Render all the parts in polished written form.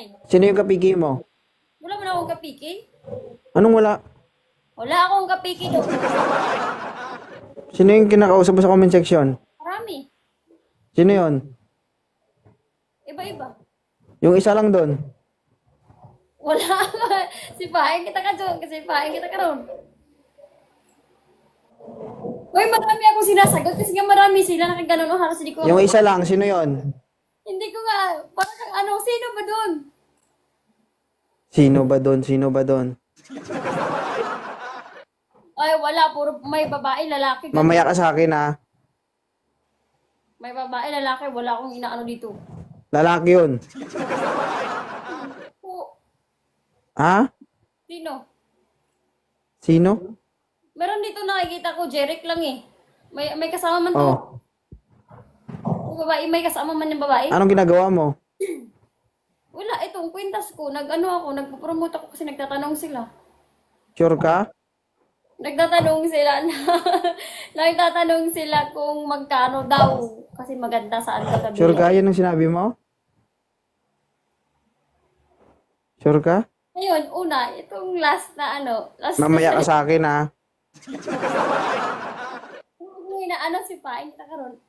Ay, Sino yung kapigi mo? wala mo na akong kapiki. Anong wala? Wala akong kapiki doon. Sino yung kinakausap mo sa comment section? Marami. Sino yon? Iba-iba. Yung isa lang doon. Wala. Sipahin kita ka doon. Sipahin kita ka ron. Uy, marami akong sinasagot kasi nga marami sila nakaganon. Halos hindi ko. Yung isa lang, sino yon? Hindi ko nga. Parang ano, sino ba doon? Sino ba doon? Sino ba doon? Ay, wala. Puro may babae, lalaki. ganun. Mamaya ka sa akin ha. May babae, lalaki. Wala akong inaano dito. Lalaki yun. Oo. Ha? Sino? Sino? Meron dito nakikita ko, Jeric lang eh. May kasama man to. Oh. Yung babae, may kasama man yung babae. Anong ginagawa mo? Wala, itong kwintas ko. Nagpo-promote ako kasi nagtatanong sila. Sure ka? Nagtatanong sila na, nagtatanong sila kung magkano daw. Kasi maganda saan ka kabili. Sure ka? Yan ang sinabi mo? Sure ka? Ngayon, una, itong last na ano, last Mamaya ka sa akin ha. na ano si Pain, karon.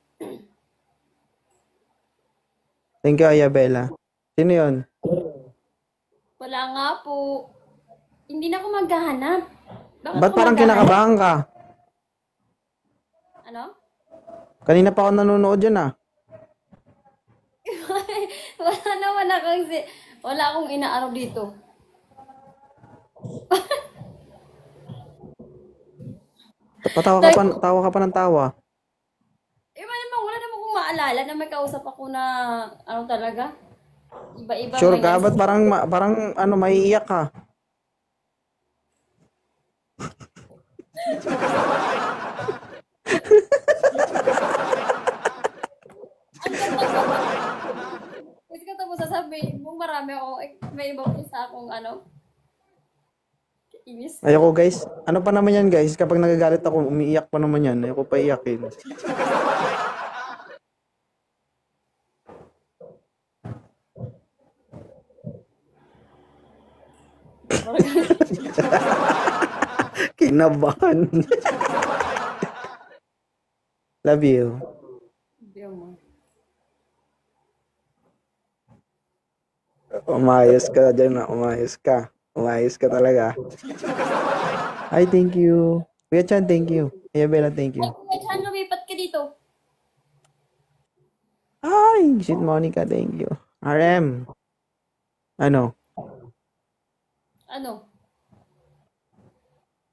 Thank you, Ayabela. Sino yun? Wala nga po. Hindi na ako maghahanap. Bakit Ba't ako parang maghahanap? kinakabahan ka? Ano? Kanina pa ako nanonood dyan ah. Wala naman akong wala akong inaano dito. Tawa ka pa ng tawa. Wala naman akong maalala na may kausap ako na ano talaga. Iba-iba Sure may ka? Ba't parang ano, maiiyak ka? Ang ganda ko. Kasi ka tapos sasabihin mo marami ako, may ibang isa akong ano. Inis. Ayoko guys. Ano pa naman yan guys? Kapag nagagalit ako, umiiyak pa naman yan. Ayoko pa iyakin. Kinabahan. Love you. Umayos ka dyan na. Umayos ka. Umayos ka talaga. Ay, thank you. Kuya Chan, thank you. Ayabela, thank you. Ay, Kuya Chan, lumipat ka dito. Ay, shit, Monica, thank you. RM. Ano? Ano?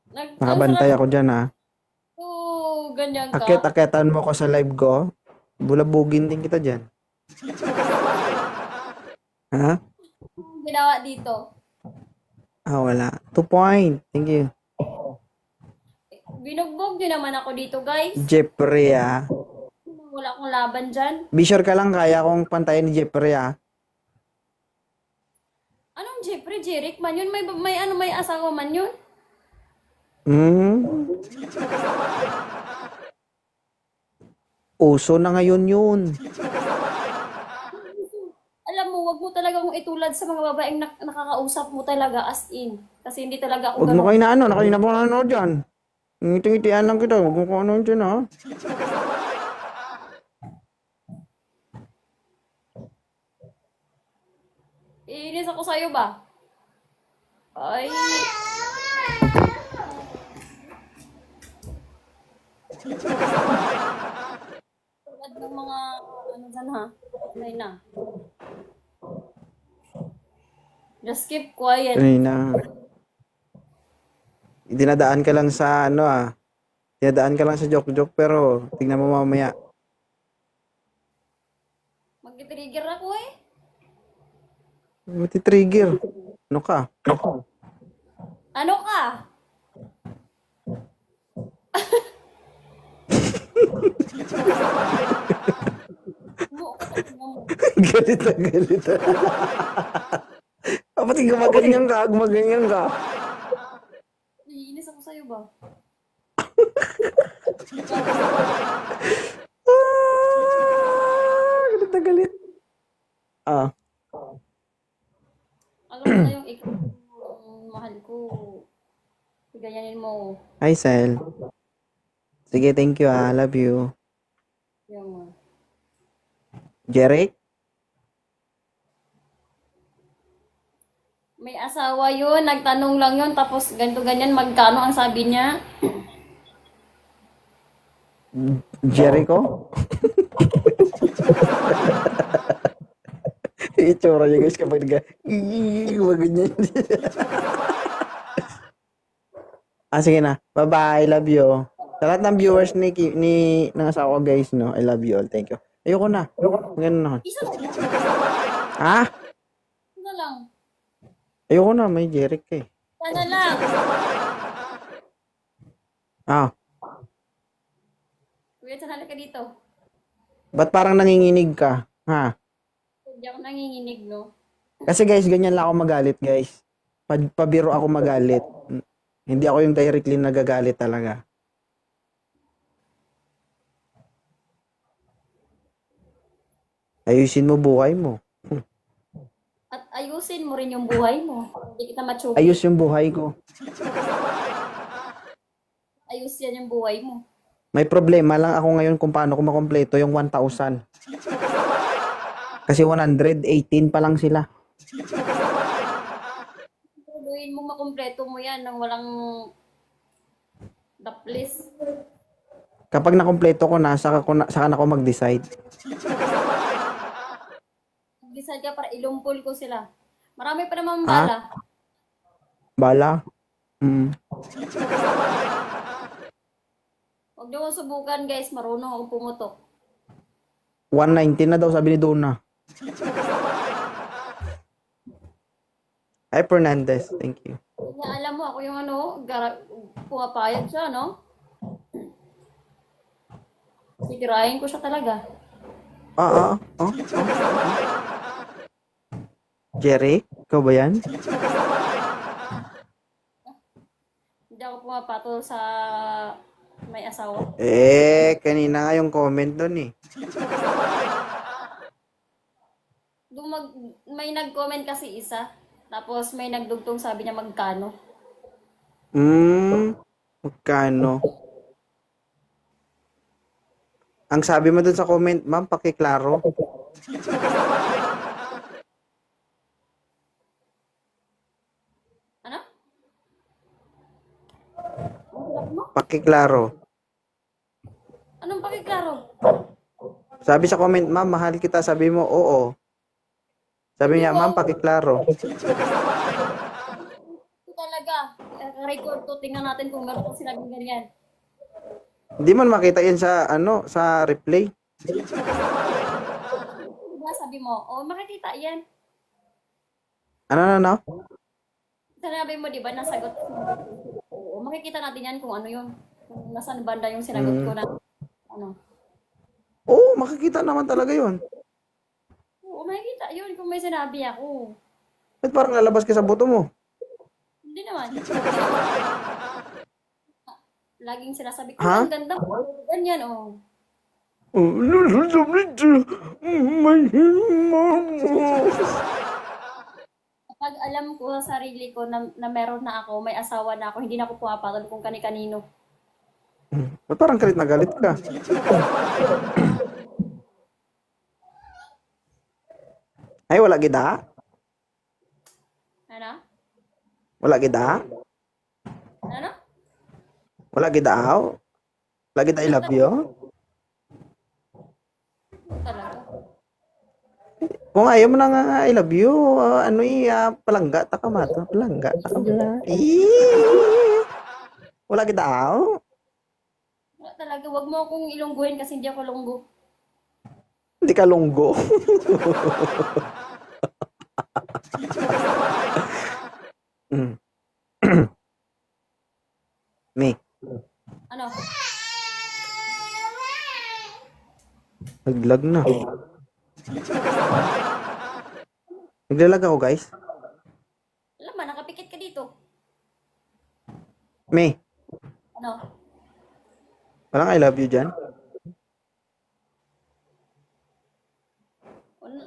Nakabantay ako dyan ha. Oo, ganyan ka. Akit-akitan mo ko sa live ko. Bulabugin din kita dyan. Ha? Anong ginawa dito? Ah, wala. 2 point. Thank you. Binugbog niyo naman ako dito, guys. Jeffrey ah. Wala akong laban dyan. Be sure ka lang kaya kong pantayin ni Jeffrey ah. Anong Jeffrey, Jeric man yun? May asawa man yun? Hmm? Uso na ngayon yun. Alam mo, wag mo talaga kung itulad sa mga babaeng nakakausap mo talaga as in. Kasi hindi talaga ako Huwag mo ganun. kayo na ano. Nakanina pa nanonood dyan. Ngiti-ngitian lang kita. Huwag mo kung ano dyan ha. Iinis ako sa'yo ba? Ay. Tulad ng mga ano dyan ha. Ay na. Just keep quiet. Kanina. Dinadaan ka lang sa ano ah. Dinadaan ka lang sa joke-joke pero tingnan mo mamaya. Mag-trigger ako eh. Mati-trigger. Ano ka? Ano ka? Galit na galit na. Pati gumaganyan ka, gumaganyan ka. Iinis ako sa'yo ba? Galit na galit. Ah. Alam mo na yung ikaw, yung mahal ko. Ganyanin mo. Hi, Sel. Sige, thank you ah. Love you. Yung, Jeric? may asawa yun, nagtanong lang yun, tapos ganito ganyan, magkano ang sabi niya? Jericho? Itsura niya guys kapag ganyan. Sige na. Bye-bye. Love you. Sa lahat ng viewers ng asawa ko guys, no? I love you all. Thank you. Ayoko na. Ganun na. Isa na lang. Ha? Isa na lang. Ayoko na. May Jeric eh. Isa na lang. Ah. Kuya, saan ka dito? Ba't parang nanginginig ka? Ha? Hindi ako nanginginig, no? Kasi guys, ganyan lang ako magalit guys. Pabiro ako magalit. Hindi ako yung directly nagagalit talaga. Ayusin mo buhay mo. At ayusin mo rin yung buhay mo. Hindi kita matsugi. Ayos yung buhay ko. Ayus yan yung buhay mo. May problema lang ako ngayon kung paano ko makompleto yung 1,000. Kasi 118 pa lang sila. Tuloyin mo makompleto mo yan nang walang daplis. Kapag nakompleto ko na, saka na ako mag-decide. Decide ka para ilumpol ko sila. Marami pa naman bala. Bala? Mm. Huwag niyo akong subukan guys, marunong akong pumutok. 119 na daw sabi ni Donna. Hi Fernandez, thank you. Kaya alam mo, ako yung pumapayag siya, no? Sigurahin ko siya talaga. Jerry, ikaw ba yan? Hindi ako pumapatol sa may asawa. Kanina nga yung comment doon eh. May nag-comment kasi isa. Tapos may nagdugtong sabi niya magkano. Magkano? Ang sabi mo doon sa comment, ma'am, pakiklaro. Ano? Pakiklaro. Anong pakiklaro? Sabi sa comment, ma'am, mahal kita. Sabi mo, oo. Sabi niya, ma'am, pakiklaro. Ito talaga. Record to. Tingnan natin kung meron kang sinabing ganyan. Hindi man makita yan sa replay. Diba sabi mo, makikita yan. Ano? Sinabi mo, di ba, nasagot ko. Oo, makikita natin yan kung ano yun. Kung nasaan banda yung sinagot ko na, ano. Oo, makikita naman talaga yun. Oo, makikita yun kung may sinabi ako. Ba't parang lalabas ka sa boto mo? Hindi naman. Laging sinasabi ko, Ha? ang ganda mo. Ganyan, Kapag alam ko sa sarili ko na meron na ako, may asawa na ako, hindi na ako pumapatol kung kani-kanino. Ba't parang galit na galit ka? Ay, wala gida? Ano? Wala gida? Ano? Wala gida aw? Wala gida I love you? Talaga. Kung ayaw mo na nga I love you, palangga, takamato, palangga, takamala. Wala gida aw? Wala talaga, wag mo akong ilungguhin kasi hindi ako lunggo. Hindi ka lunggo. Me. Ano? Naglag na. Naglalag ako, guys. Alam ba, nakapikit ka dito. Me. Ano? Walang I love you dyan?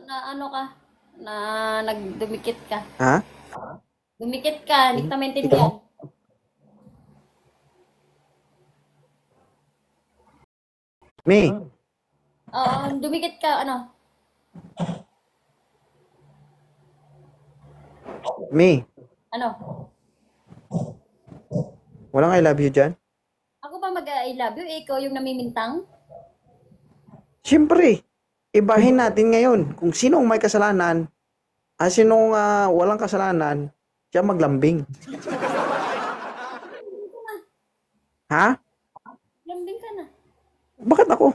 Na ano ka? na nagdumikit ka. Ha? Dumikit ka, hindi kita maintindihan. Me, Oo, dumikit ka, ano? me, Ano? walang I love you dyan? Ako ba mag-I love you? Ikaw yung namimintang? Siyempre, ibahin natin ngayon kung sinong may kasalanan at sinong walang kasalanan, siya maglambing. Ha? Lambing ka na. Bakit ako?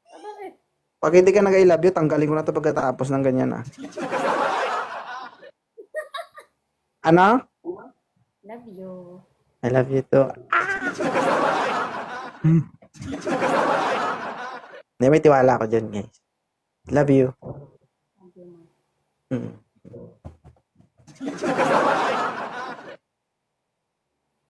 Bakit? Pag hindi ka nag-I love you, tanggalin ko na ito pagkatapos ng ganyan Ano? Love you. I love you too. Hindi, may tiwala ako dyan, guys. Love you. Love you, ma. Mm.